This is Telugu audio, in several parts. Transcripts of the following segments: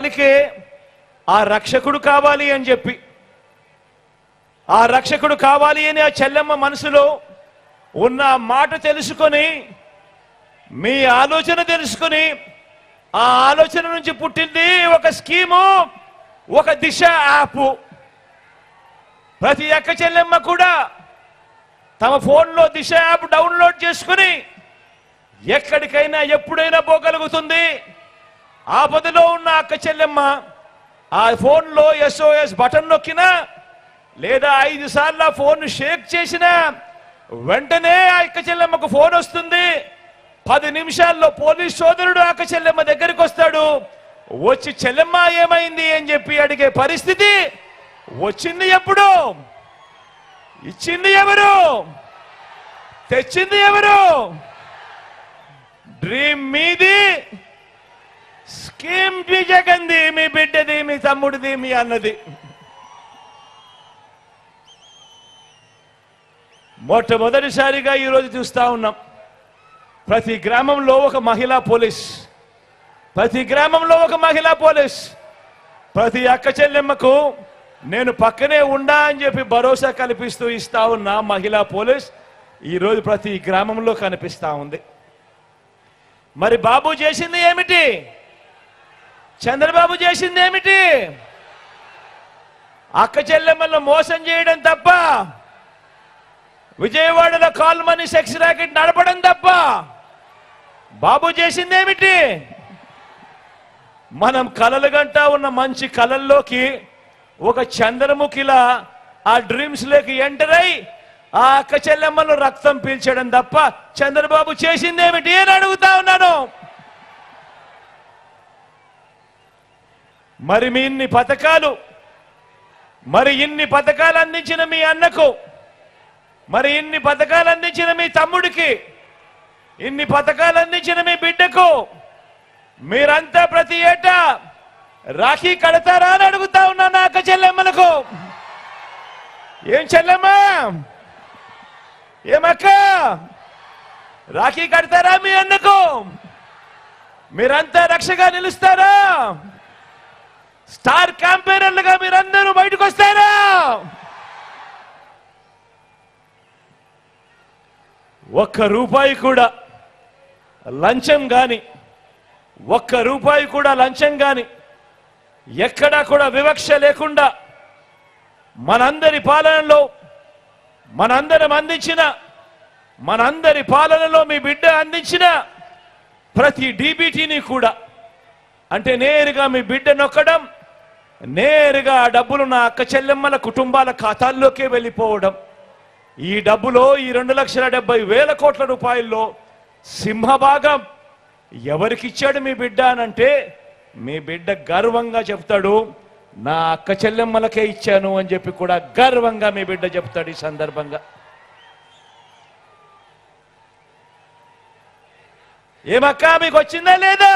దానికే ఆ రక్షకుడు కావాలి అని చెప్పి, ఆ రక్షకుడు కావాలి అని ఆ చెల్లెమ్మ మనసులో ఉన్న మాట తెలుసుకొని, మీ ఆలోచన తెలుసుకొని, ఆ ఆలోచన నుంచి పుట్టింది ఒక స్కీము, ఒక దిశ యాప్. ప్రతి అక్క చెల్లెమ్మ కూడా తమ ఫోన్లో దిశ యాప్ డౌన్లోడ్ చేసుకుని ఎక్కడికైనా ఎప్పుడైనా పోగలుగుతుంది. ఆపదలో ఉన్న అక్క చెల్లెమ్మ ఆ ఫోన్లో SOS బటన్ నొక్కినా లేదా 5 సార్లు ఆ ఫోన్ షేక్ చేసినా వెంటనే ఆ అక్క చెల్లెమ్మకు ఫోన్ వస్తుంది. 10 నిమిషాల్లో పోలీస్ సోదరుడు అక్క చెల్లెమ్మ దగ్గరికి వస్తాడు. వచ్చి చెల్లెమ్మ ఏమైంది అని చెప్పి అడిగే పరిస్థితి వచ్చింది. ఎప్పుడు ఇచ్చింది ఎవరు? తెచ్చింది ఎవరు? డ్రీమ్ మీది, స్కీమ్ జగన్ది, మీ బిడ్డది, మీ తమ్ముడిది, మీ అన్నది. మొట్టమొదటిసారిగా ఈరోజు చూస్తా ఉన్నాం, ప్రతి గ్రామంలో ఒక మహిళా పోలీస్, ప్రతి గ్రామంలో ఒక మహిళా పోలీస్. ప్రతి అక్క చెల్లెమ్మకు నేను పక్కనే ఉండా అని చెప్పి భరోసా కల్పిస్తూ ఇస్తా ఉన్న మహిళా పోలీస్ ఈరోజు ప్రతి గ్రామంలో కనిపిస్తా ఉంది. మరి బాబు చేసింది ఏమిటి? చంద్రబాబు చేసింది ఏమిటి? అక్క చెల్లెమ్మలను మోసం చేయడం తప్ప, విజయవాడలో కాల్ మనీ సెక్స్ ర్యాకెట్ నడపడం తప్ప బాబు చేసింది ఏమిటి? మనం కలలుగంటా ఉన్న మంచి కలల్లోకి ఒక చంద్రముఖిలా ఆ డ్రీమ్స్ లోకి ఎంటర్ అయి ఆ అక్క చెల్లెమ్మలు రక్తం పీల్చడం తప్ప చంద్రబాబు చేసింది ఏమిటి అని అడుగుతా ఉన్నాను. మరి మీ ఇన్ని పథకాలు, మరి ఇన్ని పథకాలు అందించిన మీ అన్నకు, మరి ఇన్ని పథకాలు అందించిన మీ తమ్ముడికి, ఇన్ని పథకాలు అందించిన మీ బిడ్డకు మీరంతా ప్రతి ఏటా రాఖీ కడతారా అని అడుగుతా ఉన్నాను అక్క చెల్లెమ్మలకు. ఏం చెల్లెమ్మా, ఏమక్క, రాఖీ కడతారా మీ అన్నకు? మీరంతా రక్షగా నిలుస్తారా? స్టార్ క్యాంపెయినర్లుగా మీరందరూ బయటకు వస్తారా? ఒక్క రూపాయి కూడా లంచం గాని, ఒక్క రూపాయి కూడా లంచం గాని, ఎక్కడా కూడా వివక్ష లేకుండా మనందరి పాలనలో, మనందరం అందించిన, మనందరి పాలనలో మీ బిడ్డ అందించిన ప్రతి DBTని కూడా, అంటే నేరుగా మీ బిడ్డ నొక్కడం, నేరుగా ఆ డబ్బులు నా అక్క చెల్లెమ్మల కుటుంబాల ఖాతాల్లోకే వెళ్ళిపోవడం. ఈ డబ్బులో, ఈ 2,70,000 కోట్ల రూపాయల్లో సింహభాగం ఎవరికిచ్చాడు మీ బిడ్డ అనంటే, మీ బిడ్డ గర్వంగా చెప్తాడు, నా అక్క చెల్లెమ్మలకే ఇచ్చాను అని చెప్పి కూడా గర్వంగా మీ బిడ్డ చెప్తాడు. ఈ సందర్భంగా ఏమక్క మీకు వచ్చిందా లేదా?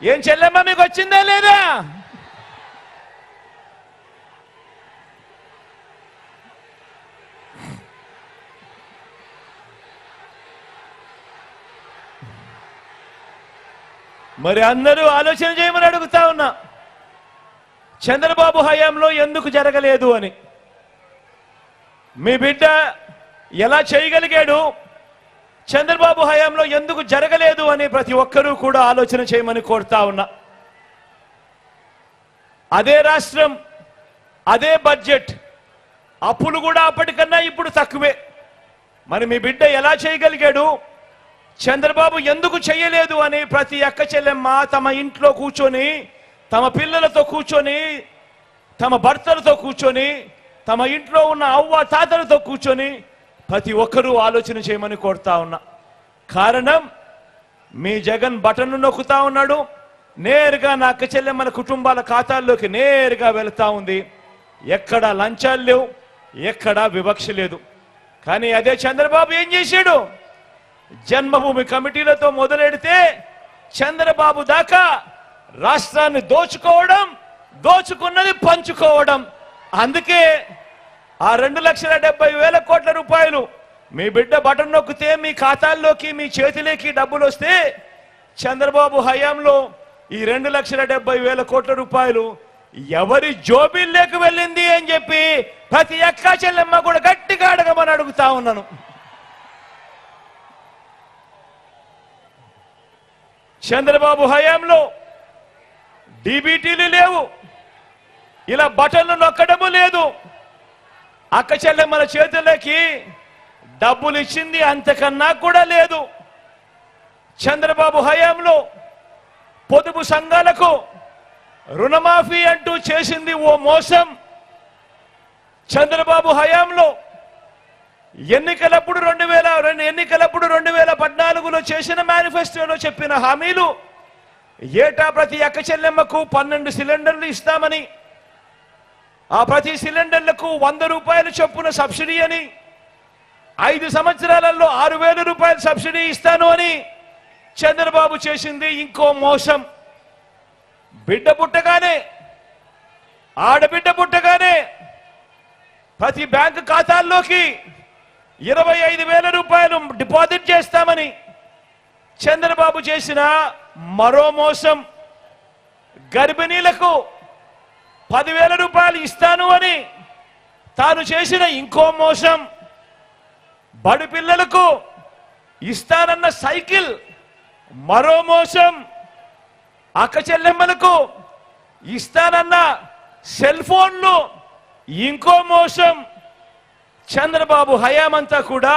ఏం చెల్లెమ్మ మీకు వచ్చిందా లేదా? మరి అందరూ ఆలోచన చేయమని అడుగుతా ఉన్నా, చంద్రబాబు హయాంలో ఎందుకు జరగలేదు అని. మీ బిడ్డ ఎలా చేయగలిగాడు, చంద్రబాబు హయాంలో ఎందుకు జరగలేదు అని ప్రతి ఒక్కరూ కూడా ఆలోచన చేయమని కోరుతా ఉన్నా. అదే రాష్ట్రం, అదే బడ్జెట్, అప్పులు కూడా అప్పటికన్నా ఇప్పుడు తక్కువే. మరి మీ బిడ్డ ఎలా చేయగలిగాడు, చంద్రబాబు ఎందుకు చేయలేదు అని ప్రతి అక్క చెల్లెమ్మ తమ ఇంట్లో కూర్చొని, తమ పిల్లలతో కూర్చొని, తమ భర్తలతో కూర్చొని, తమ ఇంట్లో ఉన్న అవ్వ తాతలతో కూర్చొని ప్రతి ఒక్కరూ ఆలోచన చేయమని కోరుతా ఉన్నా. కారణం, మీ జగన్ బటన్ నొక్కుతా ఉన్నాడు, నేరుగా నా అక్క చెల్లెమ్మల కుటుంబాల ఖాతాల్లోకి నేరుగా వెళుతా ఉంది. ఎక్కడా లంచాలు లేవు, ఎక్కడా వివక్ష లేదు. కానీ అదే చంద్రబాబు ఏం చేశాడు? జన్మభూమి కమిటీలతో మొదలెడితే చంద్రబాబు దాకా రాష్ట్రాన్ని దోచుకోవడం, దోచుకున్నది పంచుకోవడం. అందుకే ఆ 2,70,000 కోట్ల రూపాయలు మీ బిడ్డ బటన్ నొక్కితే మీ ఖాతాల్లోకి, మీ చేతిలోకి డబ్బులు వస్తే చంద్రబాబు హయాంలో ఈ 2,70,000 కోట్ల రూపాయలు ఎవరి జోబీల్లోకి వెళ్ళింది అని చెప్పి ప్రతి అక్క చెల్లెమ్మ కూడా గట్టిగా అడగమని అడుగుతా ఉన్నాను. చంద్రబాబు హయాంలో డీబీటీలు లేవు, ఇలా బటన్లు నొక్కడము లేదు. అక్క చెల్లెమ్మల చేతులకి డబ్బులు ఇచ్చింది అంతకన్నా కూడా లేదు. చంద్రబాబు హయాంలో పొదుపు సంఘాలకు రుణమాఫీ అంటూ చేసింది ఓ మోసం. చంద్రబాబు హయాంలో ఎన్నికలప్పుడు 2014లో చేసిన మేనిఫెస్టోలో చెప్పిన హామీలు ఏటా ప్రతి అక్క చెల్లెమ్మకు 12 సిలిండర్లు ఇస్తామని, ఆ ప్రతి సిలిండర్లకు 100 రూపాయలు చొప్పున సబ్సిడీ అని, 5 సంవత్సరాలలో 6,000 రూపాయలు సబ్సిడీ ఇస్తాను అని చంద్రబాబు చేసింది ఇంకో మోసం. బిడ్డ పుట్టగానే, ఆడబిడ్డ పుట్టగానే ప్రతి బ్యాంకు ఖాతాల్లోకి 25,000 రూపాయలు డిపాజిట్ చేస్తామని చంద్రబాబు చేసిన మరో మోసం. గర్భిణీలకు 10,000 రూపాయలు ఇస్తాను అని తాను చేసిన ఇంకో మోసం. బడి పిల్లలకు ఇస్తానన్న సైకిల్ మరో మోసం. అక్క చెల్లెమ్మలకు ఇస్తానన్న సెల్ ఫోన్లు ఇంకో మోసం. చంద్రబాబు హయామంతా కూడా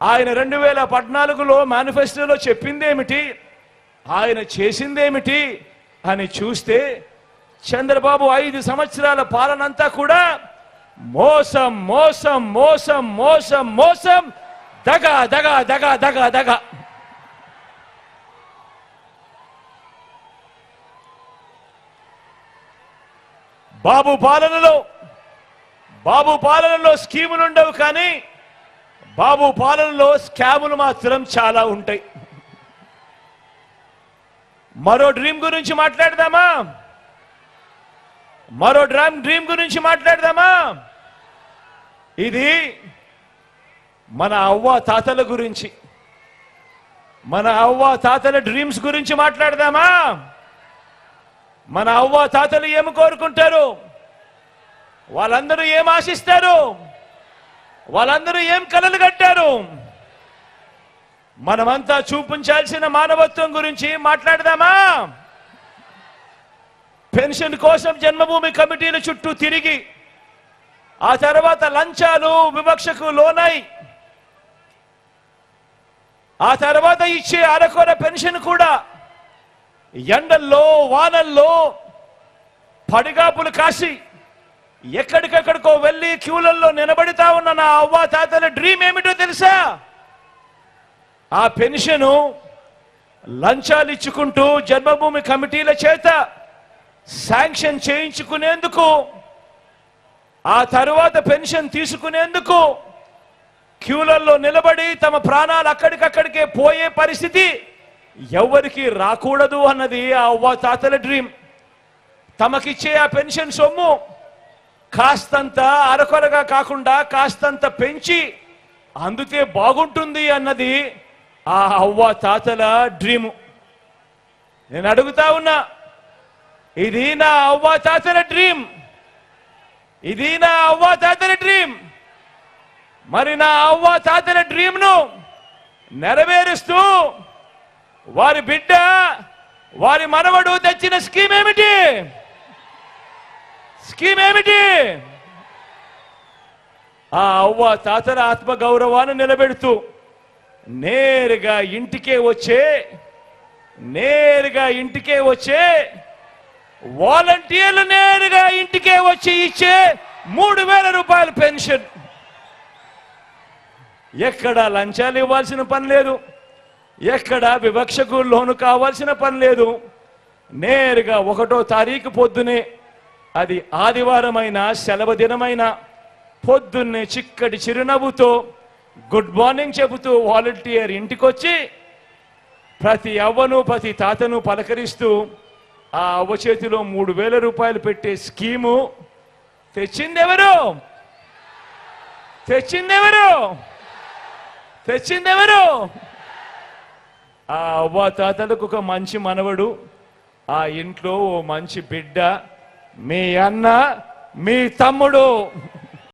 ఆయన 2014లో మేనిఫెస్టోలో చెప్పిందేమిటి, ఆయన చేసిందేమిటి అని చూస్తే చంద్రబాబు 5 సంవత్సరాల పాలనంతా కూడా మోసం మోసం మోసం మోసం మోసం, దగా దగా దగా దగా దగా. బాబు పాలనలో స్కీములు ఉండవు, కానీ బాబు పాలనలో స్కాములు మాత్రం చాలా ఉంటాయి. మరో డ్రీమ్ గురించి మాట్లాడదామా? ఇది మన అవ్వ తాతల గురించి, మన అవ్వ తాతల డ్రీమ్స్ గురించి మాట్లాడదామా? మన అవ్వ తాతలు ఏమి కోరుకుంటారు, వాళ్ళందరూ ఏం ఆశిస్తారు, వాళ్ళందరూ ఏం కలలు కట్టారు? మనమంతా చూపించాల్సిన మానవత్వం గురించి మాట్లాడదామా? పెన్షన్ కోసం జన్మభూమి కమిటీల చుట్టూ తిరిగి, ఆ తర్వాత లంచాలు వివక్షకు లోనై, ఆ తర్వాత ఇచ్చే అరకొర పెన్షన్ కూడా ఎండల్లో వానల్లో పడిగాపులు కాసి ఎక్కడికెక్కడికో వెళ్ళి క్యూలల్లో నిలబడితా ఉన్న నా అవ్వ తాతల డ్రీమ్ ఏమిటో తెలుసా? ఆ పెన్షను లంచాలు ఇచ్చుకుంటూ జన్మభూమి కమిటీల చేత శాంక్షన్ చేయించుకునేందుకు, ఆ తరువాత పెన్షన్ తీసుకునేందుకు క్యూలల్లో నిలబడి తమ ప్రాణాలు అక్కడికక్కడికే పోయే పరిస్థితి ఎవరికి రాకూడదు అన్నది ఆ అవ్వ తాతల డ్రీమ్. తమకిచ్చే ఆ పెన్షన్ సొమ్ము కాస్తంత అరకొరగా కాకుండా కాస్తంత పెంచి అందుతే బాగుంటుంది అన్నది ఆ అవ్వ తాతల డ్రీము. నేను అడుగుతా ఉన్నా, ఇది నా అవ్వ తాతల డ్రీమ్, ఇది నా అవ్వ తాతల డ్రీమ్. మరి నా అవ్వ తాతల డ్రీమ్ను నెరవేరుస్తూ వారి బిడ్డ, వారి మనవడు తెచ్చిన స్కీమ్ ఏమిటి? ఆ అవ్వ తాతల ఆత్మగౌరవాన్ని నిలబెడుతూ నేరుగా ఇంటికే వచ్చే వాలంటీర్లు నేరుగా ఇంటికే వచ్చి ఇచ్చే 3,000 రూపాయల పెన్షన్. ఎక్కడ లంచాలు ఇవ్వాల్సిన పని లేదు, ఎక్కడ వివక్షకు లోను కావాల్సిన పని లేదు. నేరుగా 1వ తారీఖు పొద్దునే, అది ఆదివారమైన సెలవు దినమైన పొద్దున్నే చిక్కటి చిరునవ్వుతో గుడ్ మార్నింగ్ చెబుతూ వాలంటీర్ ఇంటికొచ్చి ప్రతి అవ్వను ప్రతి తాతను పలకరిస్తూ ఆ అవ్వ చేతిలో 3,000 రూపాయలు పెట్టే స్కీము తెచ్చిందెవరు? ఆ అవ్వ తాతలకు ఒక మంచి మనవడు, ఆ ఇంట్లో ఓ మంచి బిడ్డ, మీ అన్న, మీ తమ్ముడు